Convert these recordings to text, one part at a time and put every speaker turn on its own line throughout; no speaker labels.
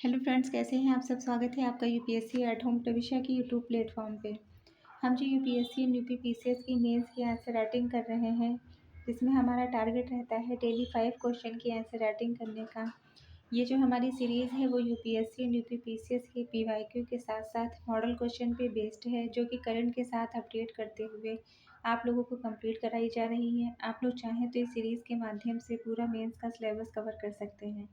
Hello friends, कैसे हैं आप सब। स्वागत है आपका यूपीएससी एट होम प्रविष्या की यूट्यूब प्लेटफॉर्म पे। हम जो यूपीएससी एंड यूपीपीसीएस की मेंस की आंसर राइटिंग कर रहे हैं, जिसमें हमारा टारगेट रहता है डेली 5 क्वेश्चन की आंसर राइटिंग करने का। ये जो हमारी सीरीज़ है वो यूपीएससी एंड यूपीपीसीएस के पीवाईक्यू के साथ साथ मॉडल क्वेश्चन पे बेस्ड है, जो कि करंट के साथ अपडेट करते हुए आप लोगों को कंप्लीट कराई जा रही है। आप लोग चाहें तो इस सीरीज़ के माध्यम से पूरा मेंस का सिलेबस कवर कर सकते हैं।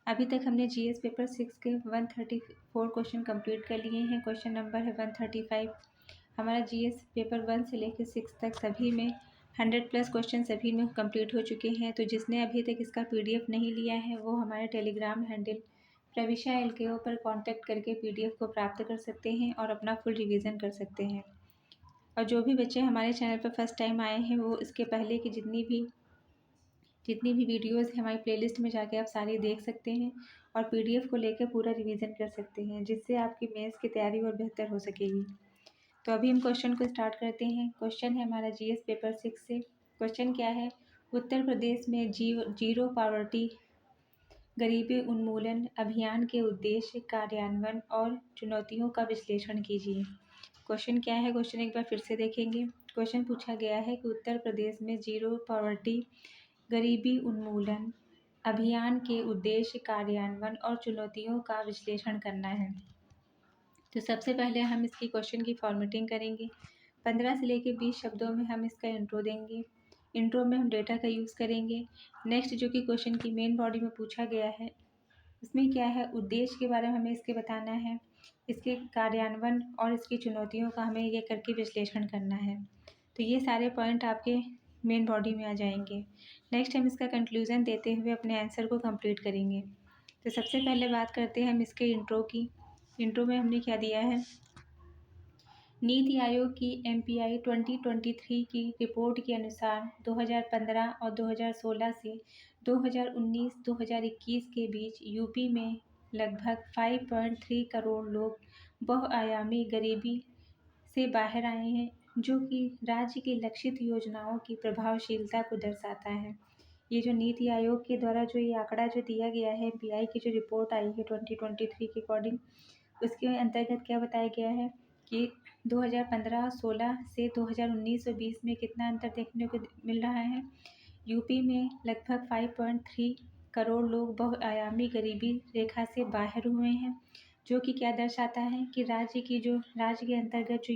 अभी तक हमने जीएस पेपर 6 के 134 क्वेश्चन कंप्लीट कर लिए हैं। क्वेश्चन नंबर है 135। हमारा जीएस पेपर 1 से लेकर 6 तक सभी में 100+ क्वेश्चन सभी में कंप्लीट हो चुके हैं। तो जिसने अभी तक इसका पीडीएफ नहीं लिया है वो हमारे टेलीग्राम हैंडल प्रविशा एलकेओ पर कांटेक्ट करके पीडीएफ को प्राप्त कर सकते हैं और अपना फुल रिवीजन कर सकते हैं। और जो भी बच्चे हमारे चैनल पर फर्स्ट टाइम आए हैं वो इसके पहले की जितनी भी वीडियोस हैं हमारी प्लेलिस्ट में जाके आप सारी देख सकते हैं और पीडीएफ को लेकर पूरा रिवीजन कर सकते हैं, जिससे आपकी मेंस की तैयारी और बेहतर हो सकेगी। तो अभी हम क्वेश्चन को स्टार्ट करते हैं। क्वेश्चन है हमारा जीएस पेपर 6 से। क्वेश्चन क्या है? उत्तर प्रदेश में जीरो पावर्टी गरीबी उन्मूलन अभियान के उद्देश्य, कार्यान्वयन और चुनौतियों का विश्लेषण कीजिए। क्वेश्चन क्या है? क्वेश्चन एक बार फिर से देखेंगे। क्वेश्चन पूछा गया है कि उत्तर प्रदेश में जीरो पावर्टी गरीबी उन्मूलन अभियान के उद्देश्य, कार्यान्वयन और चुनौतियों का विश्लेषण करना है। तो सबसे पहले हम इसकी क्वेश्चन की फॉर्मेटिंग करेंगे। 15 से लेकर 20 शब्दों में हम इसका इंट्रो देंगे। इंट्रो में हम डेटा का यूज़ करेंगे। नेक्स्ट जो कि क्वेश्चन की मेन बॉडी में पूछा गया है, उसमें क्या है, उद्देश्य के बारे में हमें इसके बताना है, इसके कार्यान्वयन और इसकी चुनौतियों का हमें ये करके विश्लेषण करना है। तो ये सारे पॉइंट आपके मेन बॉडी में आ जाएंगे। नेक्स्ट हम इसका कंक्लूज़न देते हुए अपने आंसर को कंप्लीट करेंगे। तो सबसे पहले बात करते हैं हम इसके इंट्रो की। इंट्रो में हमने क्या दिया है, नीति आयोग की एमपीआई 2023 की रिपोर्ट के अनुसार 2015 और 2016 से 2019-2021 के बीच यूपी में लगभग 5.3 करोड़ लोग बहुआयामी गरीबी से बाहर आए हैं, जो कि राज्य की लक्षित योजनाओं की प्रभावशीलता को दर्शाता है। ये जो नीति आयोग के द्वारा जो ये आंकड़ा जो दिया गया है, एमपीआई की जो रिपोर्ट आई है 2023 के अकॉर्डिंग, उसके अंतर्गत क्या बताया गया है कि 2015-16 से 2019 और 20 में कितना अंतर देखने को मिल रहा है। यूपी में लगभग 5.3 करोड़ लोग बहुआयामी गरीबी रेखा से बाहर हुए हैं, जो कि क्या दर्शाता है कि राज्य के अंतर्गत जो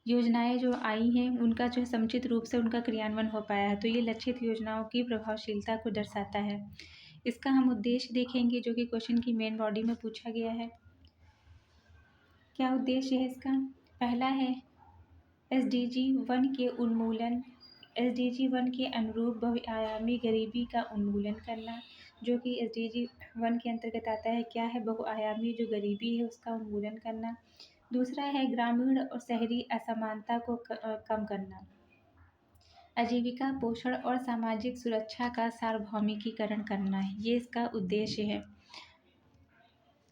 योजनाएं जो आई हैं उनका जो समुचित रूप से उनका क्रियान्वयन हो पाया है। तो ये लक्षित योजनाओं की प्रभावशीलता को दर्शाता है। इसका हम उद्देश्य देखेंगे, जो कि क्वेश्चन की मेन बॉडी में पूछा गया है। क्या उद्देश्य है इसका? पहला है एसडीजी 1 के उन्मूलन, एसडीजी 1 के अनुरूप बहुआयामी गरीबी का उन्मूलन करना, जो कि एसडीजी 1 के अंतर्गत आता है। क्या है? बहुआयामी जो गरीबी है उसका उन्मूलन करना। दूसरा है ग्रामीण और शहरी असमानता को कम करना, आजीविका, पोषण और सामाजिक सुरक्षा का सार्वभौमिकीकरण करना है। ये इसका उद्देश्य है।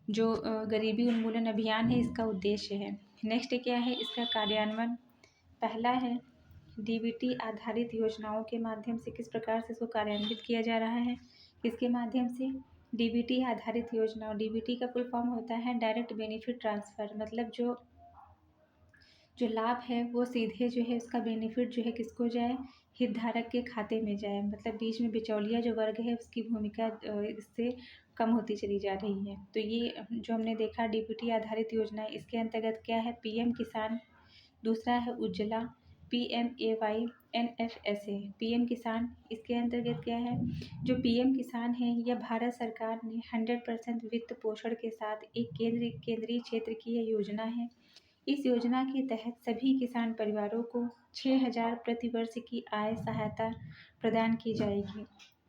जो गरीबी उन्मूलन अभियान है इसका उद्देश्य है। नेक्स्ट क्या है इसका कार्यान्वयन? पहला है डीबीटी आधारित योजनाओं के माध्यम से किस प्रकार से इसको कार्यान्वित किया जा रहा है, किसके माध्यम से? डीबीटी आधारित योजनाओं। डीबीटी का फुल फॉर्म होता है डायरेक्ट बेनिफिट ट्रांसफ़र, मतलब जो लाभ है वो सीधे जो है उसका बेनिफिट जो है किसको जाए, हितधारक के खाते में जाए। मतलब बीच में बिचौलिया जो वर्ग है उसकी भूमिका इससे कम होती चली जा रही है। तो ये जो हमने देखा डीबीटी आधारित योजना, इसके अंतर्गत क्या है, पीएम किसान, दूसरा है उज्ज्वला, पीएमएवाई, एनएफएसए। पीएम किसान, इसके अंतर्गत क्या है, जो पीएम किसान है यह भारत सरकार ने 100% वित्त पोषण के साथ एक केंद्रीय क्षेत्र की यह योजना है। इस योजना के तहत सभी किसान परिवारों को 6,000 प्रति वर्ष की आय सहायता प्रदान की जाएगी।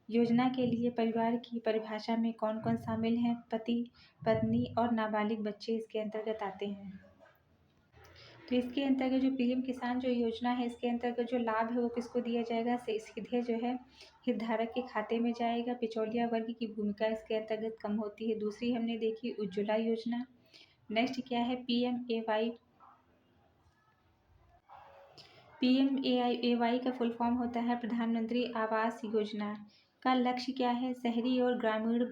योजना के लिए परिवार की परिभाषा में कौन कौन शामिल हैं? पति, पत्नी और नाबालिग बच्चे इसके अंतर्गत आते हैं। तो इसके अंतर्गत जो पीएम किसान जो योजना है, इसके अंतर्गत जो लाभ है वो किसको दिया जाएगा, सीधे जो है हितधारक के खाते में जाएगा। बिचौलिया वर्ग की भूमिका इसके अंतर्गत कम होती है। दूसरी हमने देखी उज्ज्वला योजना। नेक्स्ट क्या है पीएमएवाई। पीएमएवाई का फुल फॉर्म होता है प्रधानमंत्री आवास योजना। का लक्ष्य क्या है? शहरी और ग्रामीण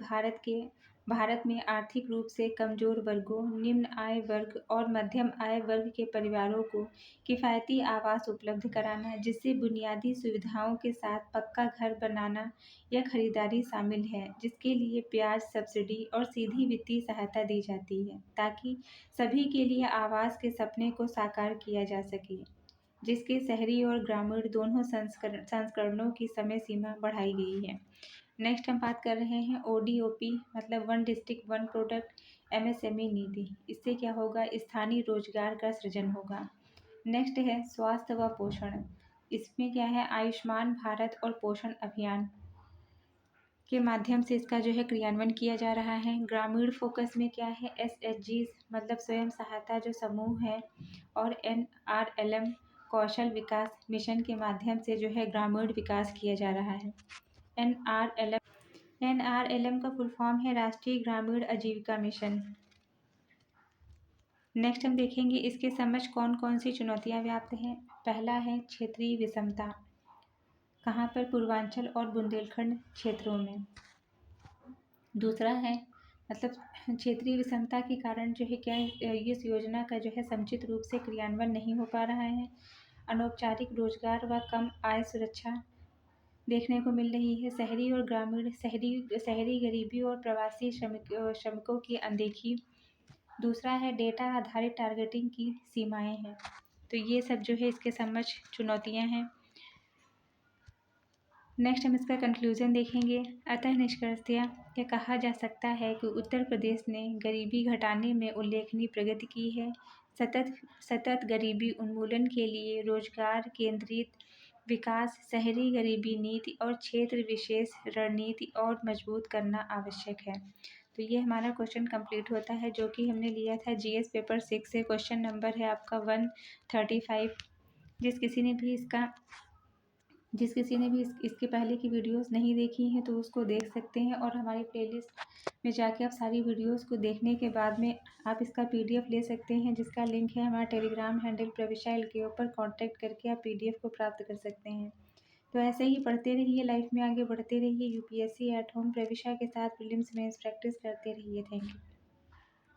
भारत में आर्थिक रूप से कमजोर वर्गों, निम्न आय वर्ग और मध्यम आय वर्ग के परिवारों को किफ़ायती आवास उपलब्ध कराना, जिससे बुनियादी सुविधाओं के साथ पक्का घर बनाना या खरीदारी शामिल है, जिसके लिए ब्याज सब्सिडी और सीधी वित्तीय सहायता दी जाती है, ताकि सभी के लिए आवास के सपने को साकार किया जा सके, जिसके शहरी और ग्रामीण दोनों संस्करणों की समय सीमा बढ़ाई गई है। नेक्स्ट हम बात कर रहे हैं ODOP मतलब one district one product MSME नीति। इससे क्या होगा? स्थानीय रोजगार का सृजन होगा। नेक्स्ट है स्वास्थ्य व पोषण। इसमें क्या है? आयुष्मान भारत और पोषण अभियान के माध्यम से इसका जो है क्रियान्वयन किया जा रहा है। ग्रामीण फोकस में क्या है? SHGs मतलब स्वयं सहायता जो समूह है और NRLM कौशल विकास मिशन के माध्यम से जो है ग्रामीण विकास किया जा रहा है। NRLM का फुल फॉर्म है राष्ट्रीय ग्रामीण आजीविका मिशन। नेक्स्ट हम देखेंगे इसके समझ कौन कौन सी चुनौतियां व्याप्त हैं। पहला है क्षेत्रीय विषमता। कहाँ पर? पूर्वांचल और बुंदेलखंड क्षेत्रों में। दूसरा है मतलब क्षेत्रीय विषमता के कारण जो है क्या इस योजना का जो है समुचित रूप से क्रियान्वयन नहीं हो पा रहा है। अनौपचारिक रोजगार व कम आय सुरक्षा देखने को मिल रही है। शहरी और ग्रामीण शहरी गरीबी और प्रवासी श्रमिकों की अनदेखी। दूसरा है डेटा आधारित टारगेटिंग की सीमाएं हैं। तो ये सब जो है इसके समझ चुनौतियां हैं। नेक्स्ट हम इसका कंक्लूजन देखेंगे। अतः निष्कर्षतया यह कहा जा सकता है कि उत्तर प्रदेश ने गरीबी घटाने में उल्लेखनीय प्रगति की है। सतत गरीबी उन्मूलन के लिए रोजगार केंद्रित विकास, शहरी गरीबी नीति और क्षेत्र विशेष रणनीति और मजबूत करना आवश्यक है। तो ये हमारा क्वेश्चन कंप्लीट होता है जो कि हमने लिया था GS पेपर 6 से। क्वेश्चन नंबर है आपका 135। जिस किसी ने भी इसके पहले की वीडियोस नहीं देखी हैं तो उसको देख सकते हैं, और हमारी प्लेलिस्ट में जाके आप सारी वीडियोस को देखने के बाद में आप इसका PDF ले सकते हैं, जिसका लिंक है हमारा टेलीग्राम हैंडल प्रविशा एल के ऊपर कॉन्टैक्ट करके आप PDF को प्राप्त कर सकते हैं। तो ऐसे ही पढ़ते रहिए, लाइफ में आगे बढ़ते रहिए। UPSC एट होम प्रविशा के साथ प्रीलिम्स मेंस प्रैक्टिस करते रहिए। Thank you.